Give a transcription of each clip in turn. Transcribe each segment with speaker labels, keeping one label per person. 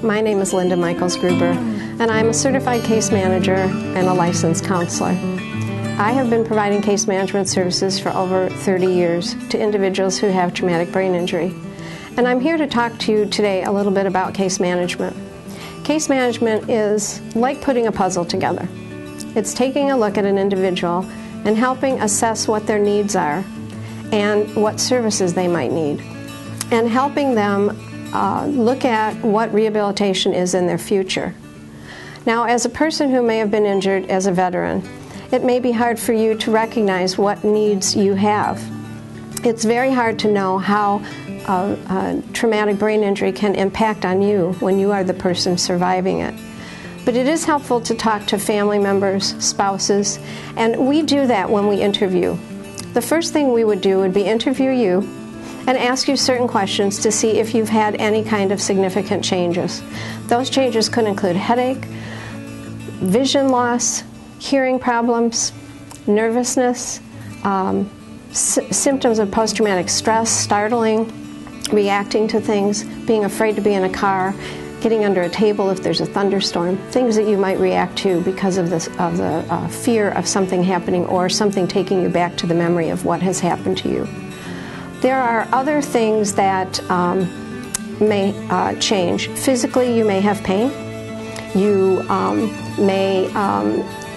Speaker 1: My name is Linda Michaels Gruber, and I'm a certified case manager and a licensed counselor. I have been providing case management services for over 30 years to individuals who have traumatic brain injury. And I'm here to talk to you today a little bit about case management. Case management is like putting a puzzle together. It's taking a look at an individual and helping assess what their needs are and what services they might need, and helping them look at what rehabilitation is in their future. Now, as a person who may have been injured as a veteran, it may be hard for you to recognize what needs you have. It's very hard to know how a traumatic brain injury can impact on you when you are the person surviving it. But it is helpful to talk to family members, spouses, and we do that when we interview. The first thing we would do would be interview you and ask you certain questions to see if you've had any kind of significant changes. Those changes could include headache, vision loss, hearing problems, nervousness, symptoms of post-traumatic stress, startling, reacting to things, being afraid to be in a car, getting under a table if there's a thunderstorm, things that you might react to because of the fear of something happening or something taking you back to the memory of what has happened to you. There are other things that may change. Physically, you may have pain. You may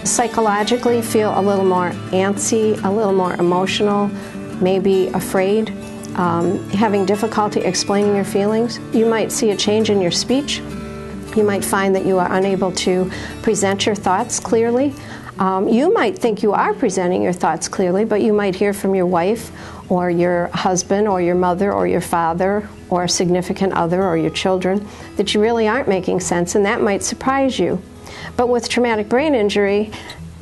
Speaker 1: psychologically feel a little more antsy, a little more emotional, maybe afraid, having difficulty explaining your feelings. You might see a change in your speech. You might find that you are unable to present your thoughts clearly. You might think you are presenting your thoughts clearly, but you might hear from your wife or your husband or your mother or your father or a significant other or your children that you really aren't making sense, and that might surprise you. But with traumatic brain injury,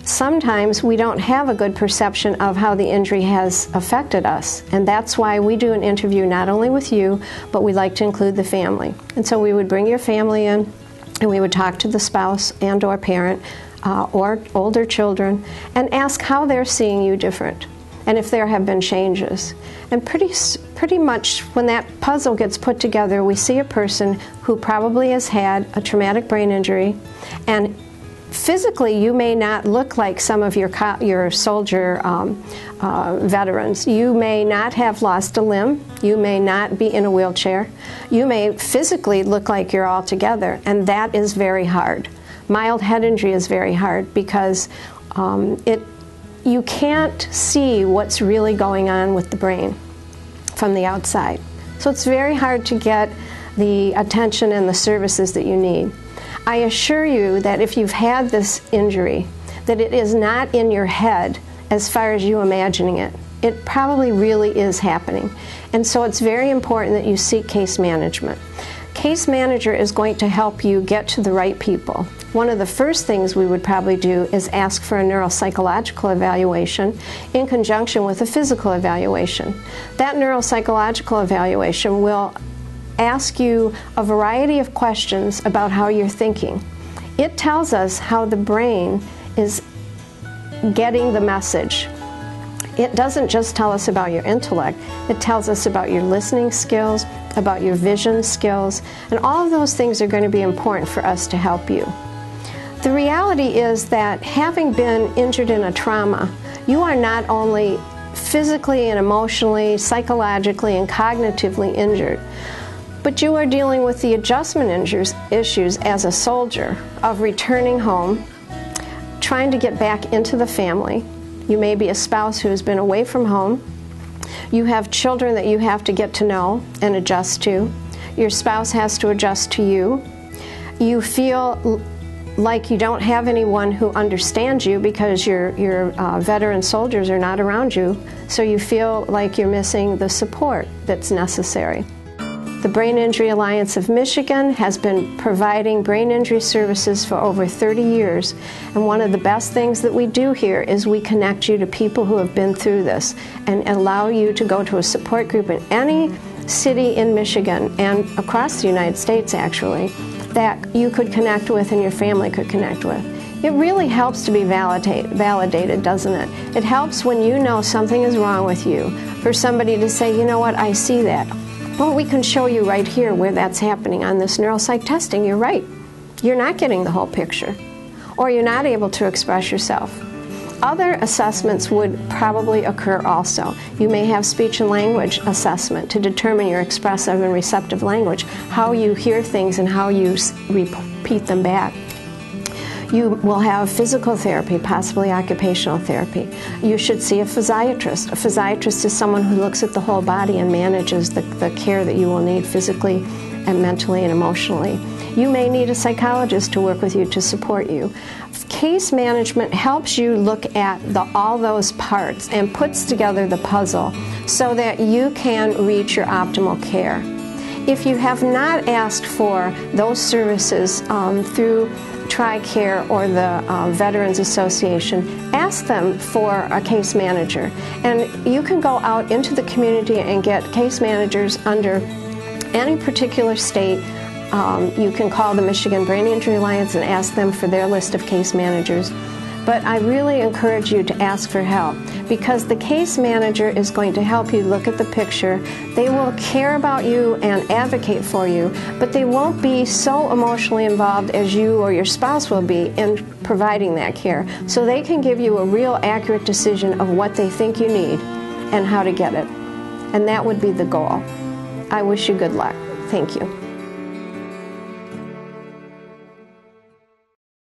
Speaker 1: sometimes we don't have a good perception of how the injury has affected us, and that's why we do an interview not only with you, but we like to include the family. And so we would bring your family in, and we would talk to the spouse and or parent or older children and ask how they're seeing you different and if there have been changes. And pretty much when that puzzle gets put together, we see a person who probably has had a traumatic brain injury, and physically you may not look like some of your soldier veterans. You may not have lost a limb. You may not be in a wheelchair. You may physically look like you're all together, and that is very hard. Mild head injury is very hard because you can't see what's really going on with the brain from the outside. So it's very hard to get the attention and the services that you need. I assure you that if you've had this injury, that it is not in your head as far as you imagining it. It probably really is happening. And so it's very important that you seek case management. Case manager is going to help you get to the right people. One of the first things we would probably do is ask for a neuropsychological evaluation in conjunction with a physical evaluation. That neuropsychological evaluation will ask you a variety of questions about how you're thinking. It tells us how the brain is getting the message. It doesn't just tell us about your intellect, it tells us about your listening skills, about your vision skills, and all of those things are going to be important for us to help you. The reality is that having been injured in a trauma, you are not only physically and emotionally, psychologically and cognitively injured, but you are dealing with the adjustment issues as a soldier of returning home, trying to get back into the family. You may be a spouse who has been away from home. You have children that you have to get to know and adjust to. Your spouse has to adjust to you. You feel like you don't have anyone who understands you because your veteran soldiers are not around you, so you feel like you're missing the support that's necessary. The Brain Injury Alliance of Michigan has been providing brain injury services for over 30 years, and one of the best things that we do here is we connect you to people who have been through this and allow you to go to a support group in any city in Michigan and across the United States, actually, that you could connect with and your family could connect with. It really helps to be validated, doesn't it? It helps when you know something is wrong with you, for somebody to say, you know what, I see that. Well, we can show you right here where that's happening on this neuropsych testing. You're right. You're not getting the whole picture, or you're not able to express yourself. Other assessments would probably occur also. You may have speech and language assessment to determine your expressive and receptive language, how you hear things and how you repeat them back. You will have physical therapy, possibly occupational therapy. You should see a physiatrist. A physiatrist is someone who looks at the whole body and manages the care that you will need physically and mentally and emotionally. You may need a psychologist to work with you to support you. Case management helps you look at all those parts and puts together the puzzle so that you can reach your optimal care. If you have not asked for those services through TRICARE or the Veterans Association, ask them for a case manager. And you can go out into the community and get case managers under any particular state. You can call the Michigan Brain Injury Alliance and ask them for their list of case managers. But I really encourage you to ask for help, because the case manager is going to help you look at the picture. They will care about you and advocate for you, but they won't be so emotionally involved as you or your spouse will be in providing that care. So they can give you a real accurate decision of what they think you need and how to get it. And that would be the goal. I wish you good luck. Thank you.